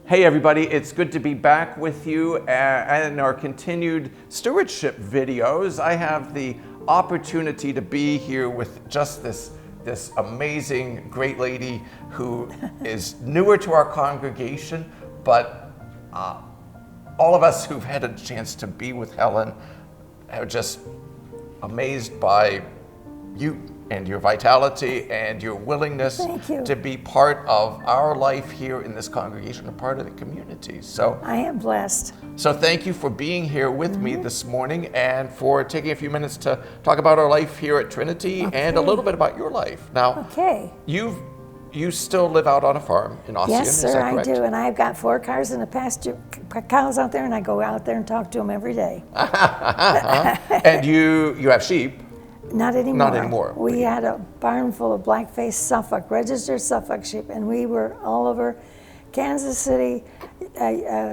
Hey everybody, it's good to be back with you in our continued stewardship videos. I have the opportunity to be here with just this amazing, great lady who is newer to our congregation, but all of us who've had a chance to be with Helen are just amazed by you and your vitality and your willingness to be part of our life here in this congregation, a part of the community. So I am blessed. So thank you for being here with me this morning and for taking a few minutes to talk about our life here at Trinity and a little bit about your life. Now, you still live out on a farm in Ossian, yes, sir, is that correct? I do, and I've got 4 cars in the pasture, cows out there, and I go out there and talk to them every day. And you have sheep? Not anymore. Not anymore. We had a barn full of black-faced Suffolk, registered Suffolk sheep, and we were all over Kansas City,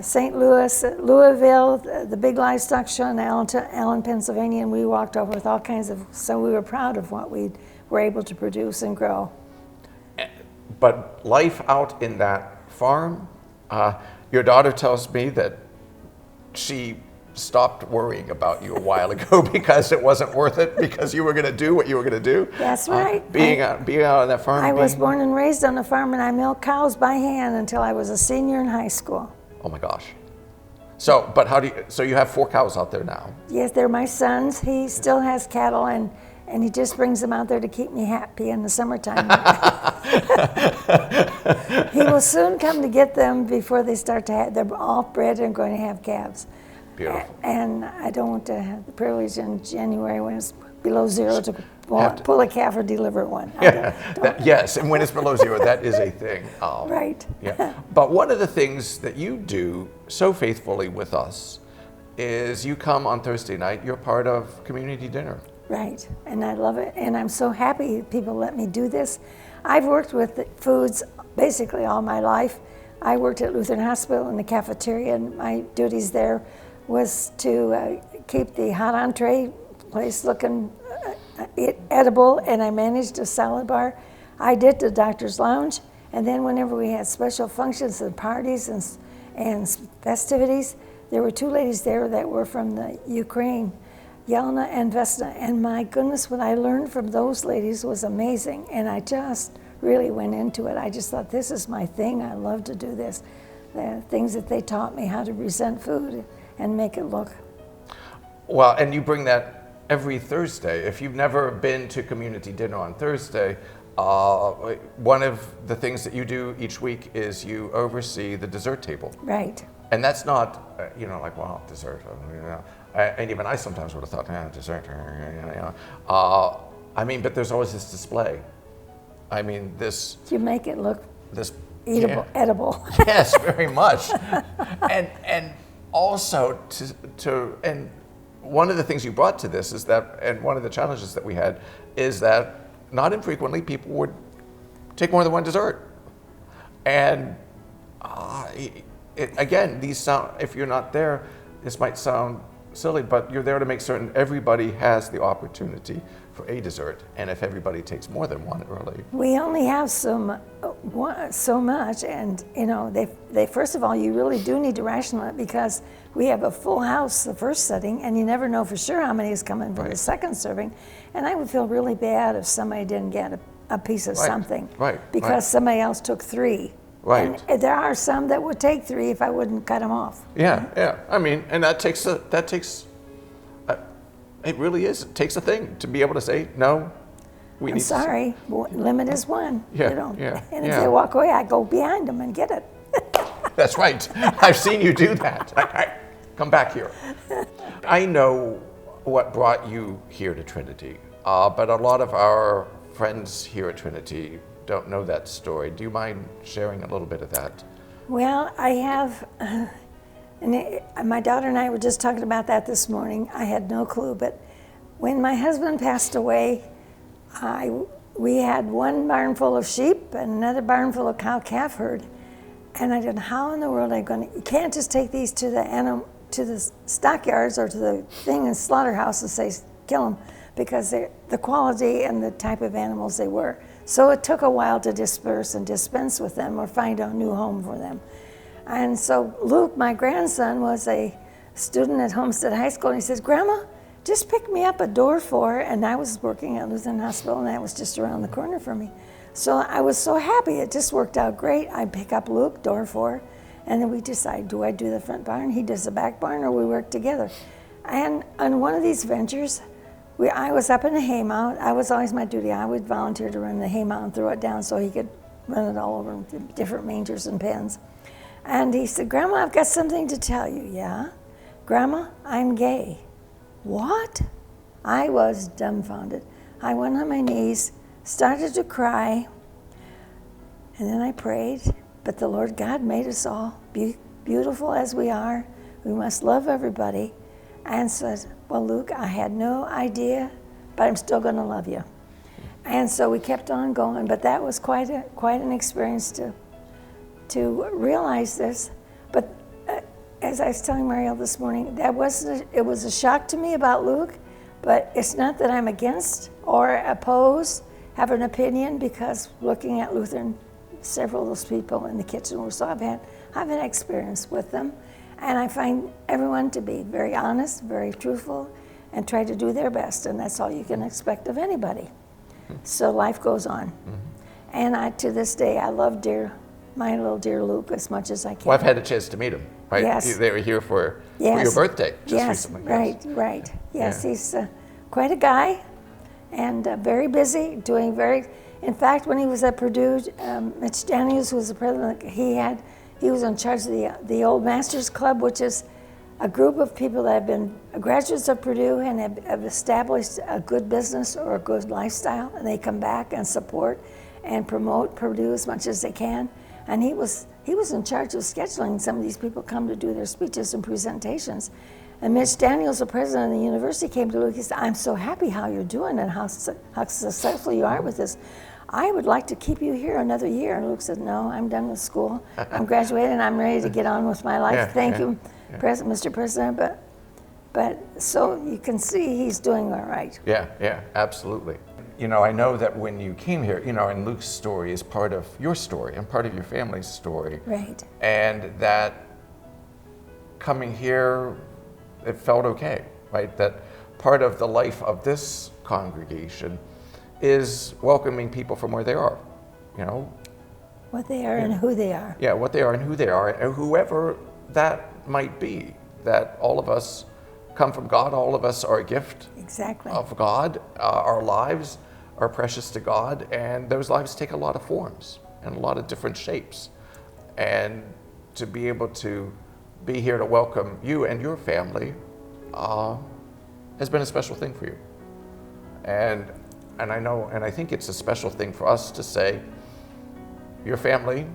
St. Louis, Louisville, the big livestock show in Allen, Pennsylvania, and we walked over with all kinds of, so we were proud of what we were able to produce and grow. But life out in that farm, your daughter tells me that she stopped worrying about you a while ago because it wasn't worth it, because you were going to do what you were going to do. That's right. Being out on that farm. I was born and raised on a farm, and I milked cows by hand until I was a senior in high school. Oh my gosh. So, but so you have 4 cows out there now? Yes, they're my sons. He still has cattle, and he just brings them out there to keep me happy in the summertime. He will soon come to get them before they start to have, they're all bred and going to have calves. Beautiful. And I don't want to have the privilege in January when it's below 0 to pull a calf or deliver one. Yes, and when it's below 0, that is a thing. Right. Yeah. But one of the things that you do so faithfully with us is you come on Thursday night, you're part of community dinner. Right, and I love it, and I'm so happy people let me do this. I've worked with foods basically all my life. I worked at Lutheran Hospital in the cafeteria, and my duties there was to keep the hot entree place looking edible, and I managed a salad bar. I did the doctor's lounge, and then whenever we had special functions and parties and festivities, there were 2 ladies there that were from the Ukraine, Yelena and Vesna, and my goodness, what I learned from those ladies was amazing, and I just really went into it. I just thought, this is my thing. I love to do this. The things that they taught me, how to present food and make it look. Well, and you bring that every Thursday. If you've never been to community dinner on Thursday, one of the things that you do each week is you oversee the dessert table. Right. And that's not, like, well, dessert, and even I sometimes would have thought, dessert, but there's always this display. You make it look eatable, edible. Yes, very much. and also and one of the things you brought to this is that, and one of the challenges that we had is that not infrequently people would take more than one dessert. And again, these sound, if you're not there, this might sound silly, but you're there to make certain everybody has the opportunity for a dessert, and if everybody takes more than one early. We only have so much, and they first of all, you really do need to ration it, because we have a full house the first setting, and you never know for sure how many is coming for the second serving, and I would feel really bad if somebody didn't get a piece of something, because somebody else took 3. Right. And there are some that would take 3 if I wouldn't cut them off. Yeah. And that takes it really is. It takes a thing to be able to say, no, we need sorry, limit is 1. Yeah. And if they walk away, I go behind them and get it. That's right. I've seen you do that. Come back here. I know what brought you here to Trinity, but a lot of our friends here at Trinity don't know that story. Do you mind sharing a little bit of that? Well, I have, my daughter and I were just talking about that this morning. I had no clue, but when my husband passed away, we had one barn full of sheep and another barn full of cow-calf herd. And I said, how in the world are you going to, you can't just take these to the stockyards or to the thing in slaughterhouse and say, kill them, because the quality and the type of animals they were. So it took a while to disperse and dispense with them or find a new home for them. And so Luke, my grandson, was a student at Homestead High School, and he says, Grandma, just pick me up at door 4, and I was working at Lutheran Hospital, and that was just around the corner for me. So I was so happy. It just worked out great. I pick up Luke, door 4, and then we decide, do I do the front barn, he does the back barn, or we work together. And on one of these ventures, I was up in the haymow. I was always my duty. I would volunteer to run the haymow and throw it down so he could run it all over different mangers and pens. And he said, Grandma, I've got something to tell you. Yeah? Grandma, I'm gay. What? I was dumbfounded. I went on my knees, started to cry, and then I prayed. But the Lord God made us all beautiful as we are. We must love everybody. And said, well, Luke, I had no idea, but I'm still going to love you. And so we kept on going. But that was quite an experience to realize this. But as I was telling Mariel this morning, it was a shock to me about Luke, but it's not that I'm against or opposed, have an opinion, because looking at Lutheran, several of those people in the kitchen, so I've had experience with them, and I find everyone to be very honest, very truthful, and try to do their best, and that's all you can expect of anybody. So life goes on. Mm-hmm. And to this day, I love my little dear Luke as much as I can. Well, I've had a chance to meet him, right? Yes. They were here for your birthday just recently. Right. Yes, yeah. He's quite a guy and very busy, in fact, when he was at Purdue, Mitch Daniels, who was the president, he was in charge of the Old Masters Club, which is a group of people that have been graduates of Purdue and have established a good business or a good lifestyle, and they come back and support and promote Purdue as much as they can. And he was in charge of scheduling some of these people come to do their speeches and presentations. And Mitch Daniels, the president of the university, came to Luke. He said, I'm so happy how you're doing and how successful you are with this. I would like to keep you here another year. And Luke said, no, I'm done with school. I'm graduated and I'm ready to get on with my life. Thank you, Mr. President. But so you can see he's doing all right. Yeah, absolutely. I know that when you came here, and Luke's story is part of your story and part of your family's story. Right. And that coming here, it felt okay, right? That part of the life of this congregation is welcoming people from where they are, What they are and who they are. Yeah, what they are and who they are, and whoever that might be, that all of us come from God, all of us are a gift of God. Our lives are precious to God, and those lives take a lot of forms and a lot of different shapes. And to be able to be here to welcome you and your family has been a special thing for you. And I think it's a special thing for us to say, your family,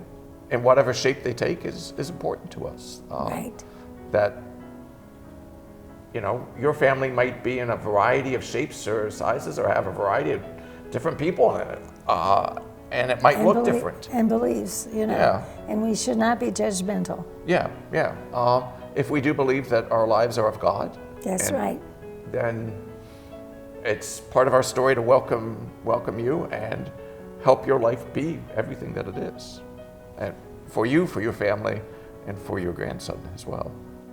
in whatever shape they take, is important to us. Right. That, your family might be in a variety of shapes or sizes or have a variety of different people in it. And it might look different. And beliefs, Yeah. And we should not be judgmental. Yeah. If we do believe that our lives are of God. That's right. Then it's part of our story to welcome you and help your life be everything that it is. And for you, for your family, and for your grandson as well.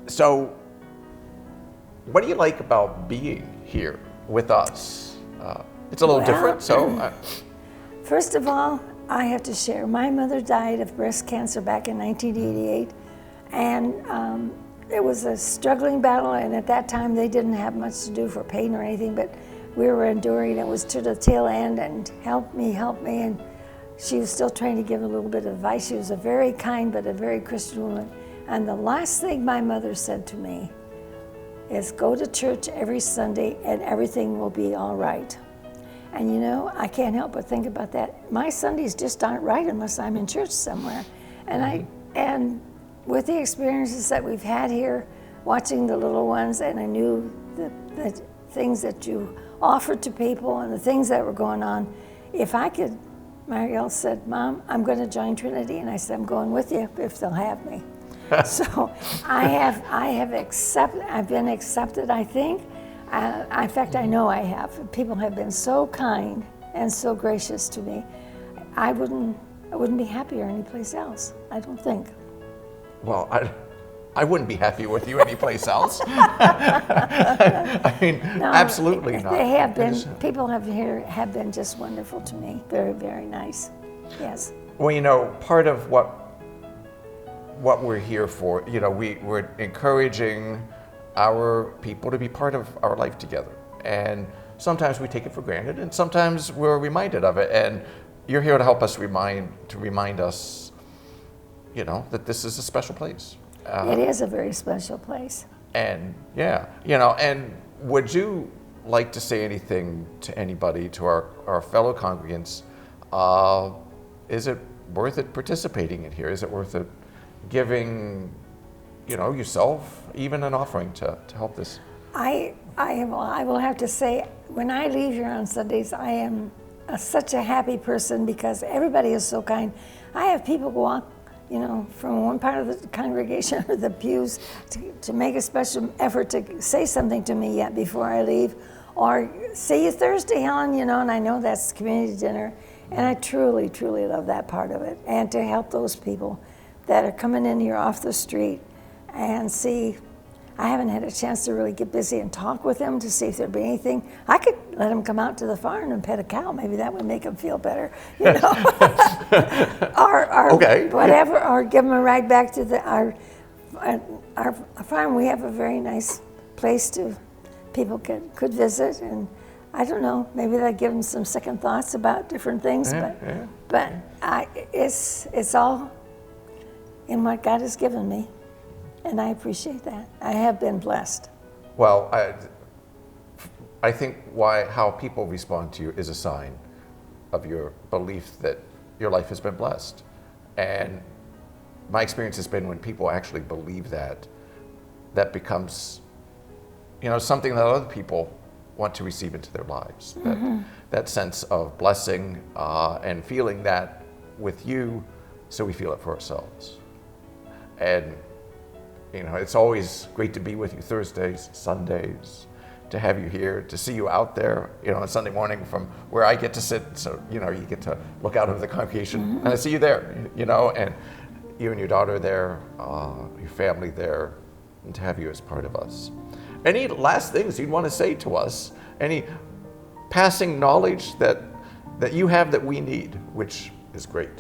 So, what do you like about being here with us? It's a little different, so... First of all, I have to share, my mother died of breast cancer back in 1988, and it was a struggling battle, and at that time they didn't have much to do for pain or anything, but we were enduring. It was to the tail end, and help me, and she was still trying to give a little bit of advice. She was a very kind but a very Christian woman, and the last thing my mother said to me is, go to church every Sunday and everything will be all right. And I can't help but think about that. My Sundays just aren't right unless I'm in church somewhere. And with the experiences that we've had here, watching the little ones, and I knew the things that you offered to people and the things that were going on, if I could, Mariel said, Mom, I'm going to join Trinity. And I said, I'm going with you if they'll have me. So I've been accepted, I think. In fact, I know I have. People have been so kind and so gracious to me. I wouldn't be happier anyplace else, I don't think. well, I wouldn't be happy with you anyplace else. I mean, No, absolutely not. They have been, people here have been just wonderful to me. Very, very nice. Yes. Well, you know, part of what we're here for, you know, we're encouraging our people to be part of our life together. And sometimes we take it for granted, and sometimes we're reminded of it. And you're here to help us remind us, you know, that this is a special place. It is a very special place. And yeah, you know, and would you like to say anything to anybody, to our fellow congregants? Is it worth it participating in here? Is it worth it giving, you know, yourself even an offering to help this? I will have to say, when I leave here on Sundays, I am such a happy person because everybody is so kind. I have people walk, you know, from one part of the congregation or the pews to make a special effort to say something to me yet before I leave, or see you Thursday, Helen, you know, and I know that's community dinner, and I truly, truly love that part of it, and to help those people that are coming in here off the street and see. I haven't had a chance to really get busy and talk with them to see if there'd be anything. I could let them come out to the farm and pet a cow. Maybe that would make them feel better, you know. or okay. Whatever, or give them a ride back to our farm. We have a very nice place to people could visit, and I don't know. Maybe that give them some second thoughts about different things. But it's all in what God has given me. And I appreciate that. I have been blessed. Well, I think how people respond to you is a sign of your belief that your life has been blessed. And my experience has been when people actually believe that, that becomes, you know, something that other people want to receive into their lives. Mm-hmm. That sense of blessing and feeling that with you, so we feel it for ourselves. And you know, it's always great to be with you Thursdays, Sundays, to have you here, to see you out there, you know, on Sunday morning from where I get to sit. So, you know, you get to look out over the congregation, and I see you there, you know, and you and your daughter there, your family there, and to have you as part of us. Any last things you'd want to say to us? Any passing knowledge that you have that we need, which is great?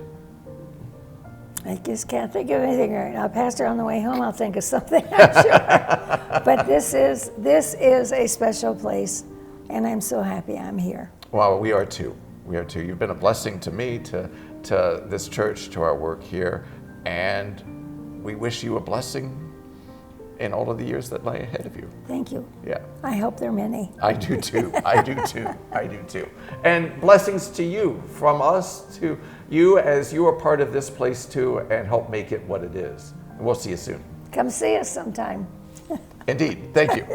I just can't think of anything right now. Pastor, on the way home, I'll think of something, I'm sure. But this is a special place, and I'm so happy I'm here. Well, we are too. We are too. You've been a blessing to me, to this church, to our work here, and we wish you a blessing in all of the years that lie ahead of you. Thank you. Yeah. I hope there are many. I do too. I do too. I do too. And blessings to you, from us to you, as you are part of this place too, and help make it what it is. And we'll see you soon. Come see us sometime. Indeed. Thank you.